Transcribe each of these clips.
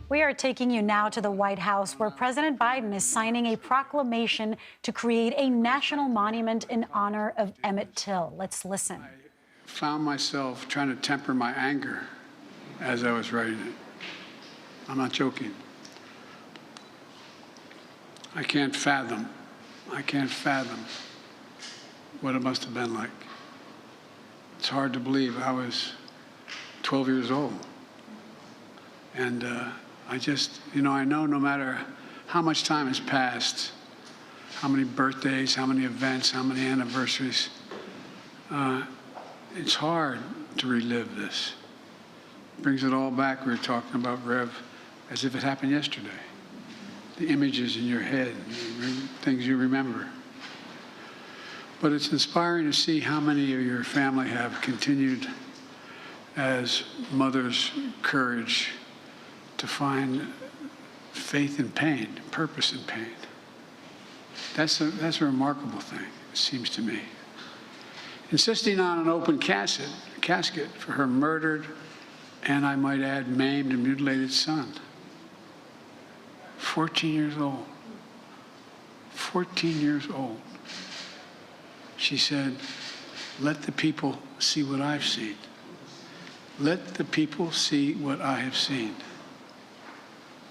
We are taking you now to the White House, where President Biden is signing a proclamation to create a national monument in honor of Emmett Till. Let's listen. I found myself trying to temper my anger as I was writing it. I'm not joking. I can't fathom what it must have been like. It's hard to believe I was 12 years old. And I just, I know no matter how much time has passed, how many birthdays, how many events, how many anniversaries, it's hard to relive this. It brings it all back. We were talking about Rev as if it happened yesterday. The images in your head, things you remember. But it's inspiring to see how many of your family have continued as mothers' courage to find faith in pain, purpose in pain. That's a remarkable thing, it seems to me. Insisting on an open casket for her murdered, and I might add, maimed and mutilated son. 14 years old. 14 years old. She said, "Let the people see what I've seen. Let the people see what I have seen."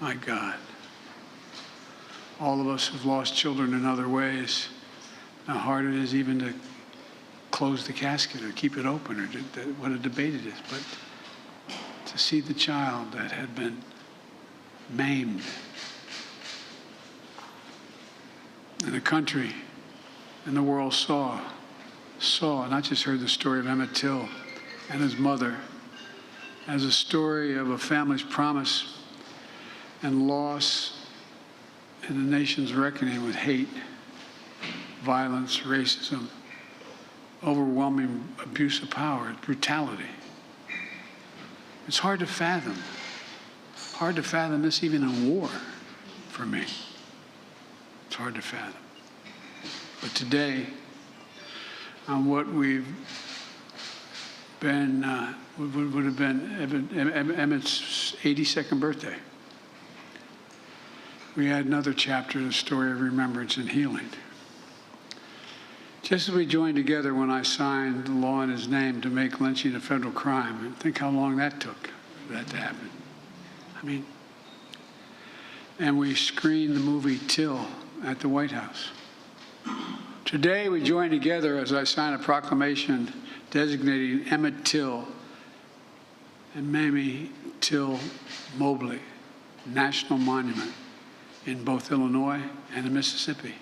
My God. All of us have lost children in other ways. How hard it is even to close the casket or keep it open, or what a debate it is. But to see the child that had been maimed, and the country and the world saw, not just heard the story of Emmett Till and his mother, as a story of a family's promise and loss in the nation's reckoning with hate, violence, racism, overwhelming abuse of power, brutality. It's hard to fathom. Hard to fathom this even in war for me. It's hard to fathom. But today, on what we've been, would have been Emmett's 82nd birthday, we add another chapter to the story of remembrance and healing. Just as we joined together when I signed the law in his name to make lynching a federal crime, and think how long that took for that to happen. And we screened the movie Till at the White House. Today, we join together as I sign a proclamation designating Emmett Till and Mamie Till-Mobley National Monument in both Illinois and in Mississippi.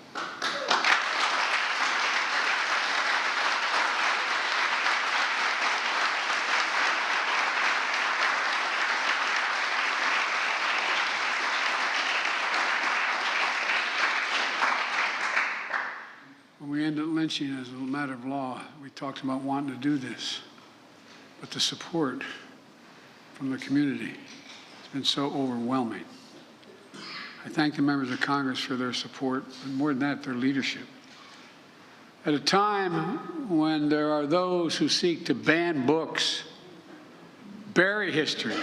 When we ended lynching as a matter of law, we talked about wanting to do this, but the support from the community has been so overwhelming. I thank the members of Congress for their support, and more than that, their leadership. At a time when there are those who seek to ban books, bury history,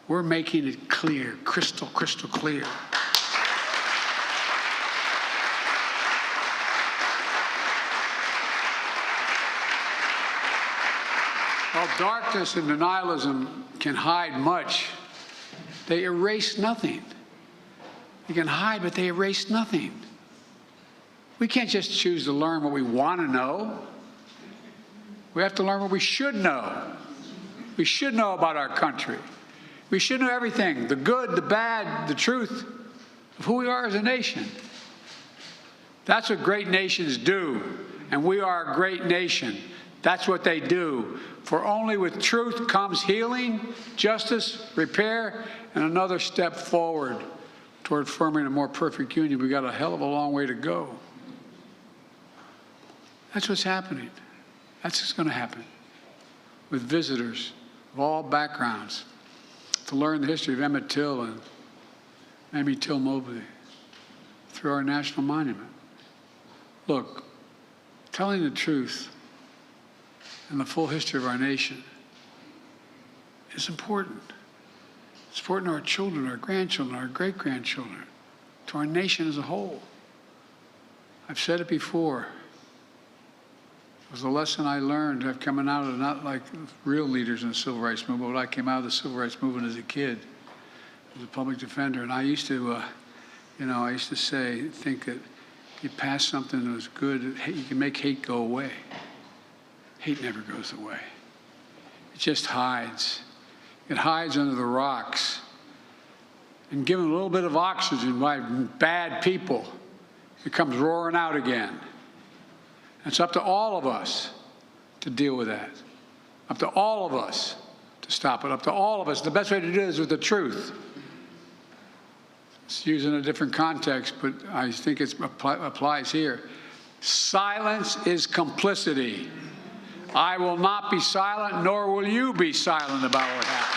we're making it clear, crystal clear. While darkness and denialism can hide much, they erase nothing. They can hide, but they erase nothing. We can't just choose to learn what we want to know. We have to learn what we should know. We should know about our country. We should know everything, the good, the bad, the truth of who we are as a nation. That's what great nations do, and we are a great nation. That's what they do. For only with truth comes healing, justice, repair, and another step forward toward forming a more perfect union. We've got a hell of a long way to go. That's what's happening. That's what's going to happen with visitors of all backgrounds to learn the history of Emmett Till and Mamie Till-Mobley through our national monument. Look, telling the truth and the full history of our nation is important. It's important to our children, our grandchildren, our great-grandchildren, to our nation as a whole. I've said it before. It was a lesson I learned of coming out of, not like real leaders in the civil rights movement, but I came out of the civil rights movement as a kid, as a public defender. And I used to, I used to think that you pass something that was good, you can make hate go away. Hate never goes away. It just hides. It hides under the rocks. And given a little bit of oxygen by bad people, it comes roaring out again. It's up to all of us to deal with that. Up to all of us to stop it. Up to all of us. The best way to do this is with the truth. It's used in a different context, but I think it applies here. Silence is complicity. I will not be silent, nor will you be silent about what happened.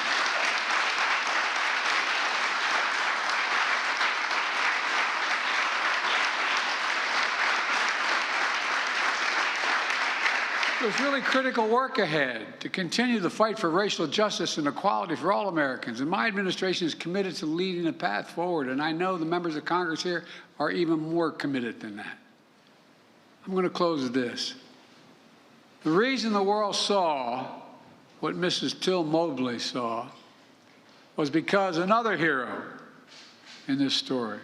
There's really critical work ahead to continue the fight for racial justice and equality for all Americans. And my administration is committed to leading the path forward. And I know the members of Congress here are even more committed than that. I'm going to close with this. The reason the world saw what Mrs. Till-Mobley saw was because another hero in this story,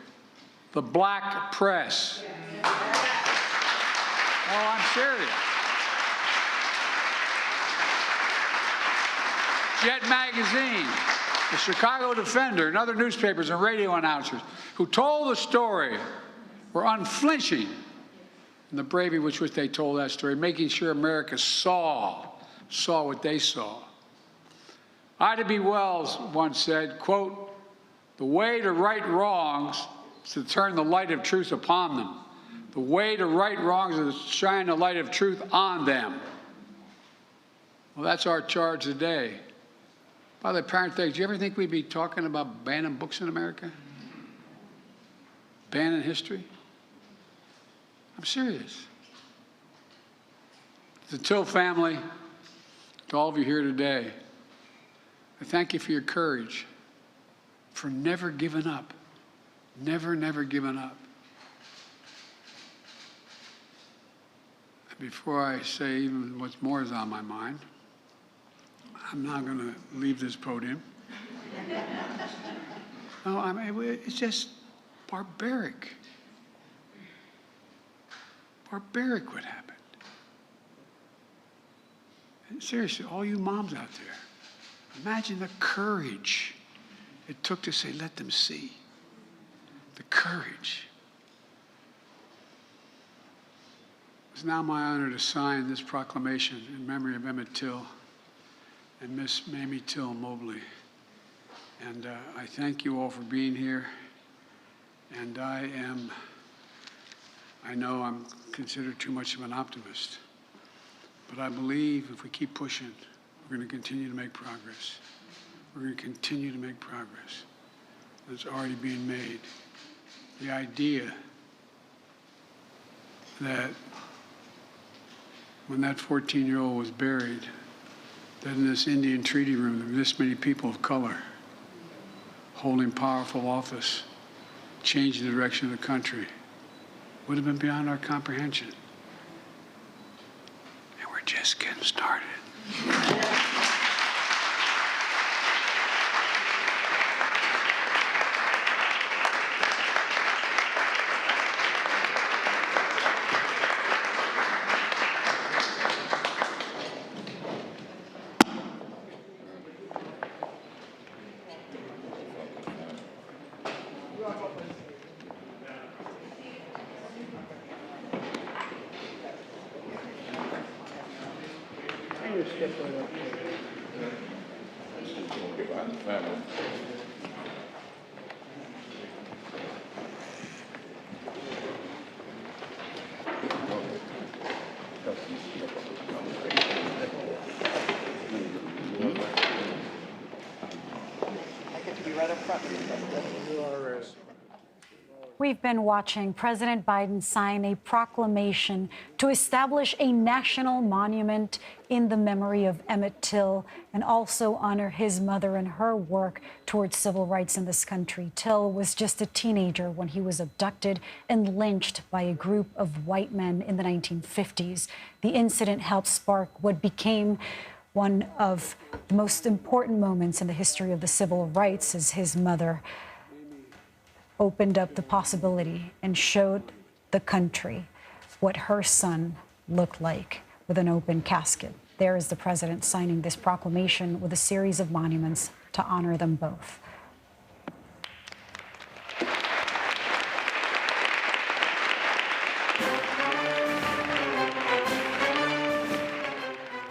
the black press. Oh, I'm serious. Jet Magazine, the Chicago Defender, and other newspapers and radio announcers who told the story were unflinching in the bravery with which they told that story, making sure America saw what they saw. Ida B. Wells once said, quote, "The way to right wrongs is to turn the light of truth upon them. The way to right wrongs is to shine the light of truth on them." Well, that's our charge today. By the way, parenthetic, do you ever think we'd be talking about banning books in America? Banning history? I'm serious. To the Till family, to all of you here today, I thank you for your courage, for never giving up. Never, never giving up. And before I say even what's more is on my mind, I'm not going to leave this podium. No, I mean, it's just barbaric. Barbaric what happened. And seriously, all you moms out there, imagine the courage it took to say, let them see. The courage. It's now my honor to sign this proclamation in memory of Emmett Till and Miss Mamie Till-Mobley. And I thank you all for being here. And I know I'm considered too much of an optimist, but I believe if we keep pushing, we're going to continue to make progress. We're going to continue to make progress. It's already being made. The idea that when that 14-year-old was buried, that in this Indian treaty room, there were this many people of color holding powerful office, changing the direction of the country, would have been beyond our comprehension. And we're just getting started. I get to be right up front. We've been watching President Biden sign a proclamation to establish a national monument in the memory of Emmett Till and also honor his mother and her work towards civil rights in this country. Till was just a teenager when he was abducted and lynched by a group of white men in the 1950s. The incident helped spark what became one of the most important moments in the history of the civil rights, as his mother opened up the possibility and showed the country what her son looked like with an open casket. There is the president signing this proclamation with a series of monuments to honor them both.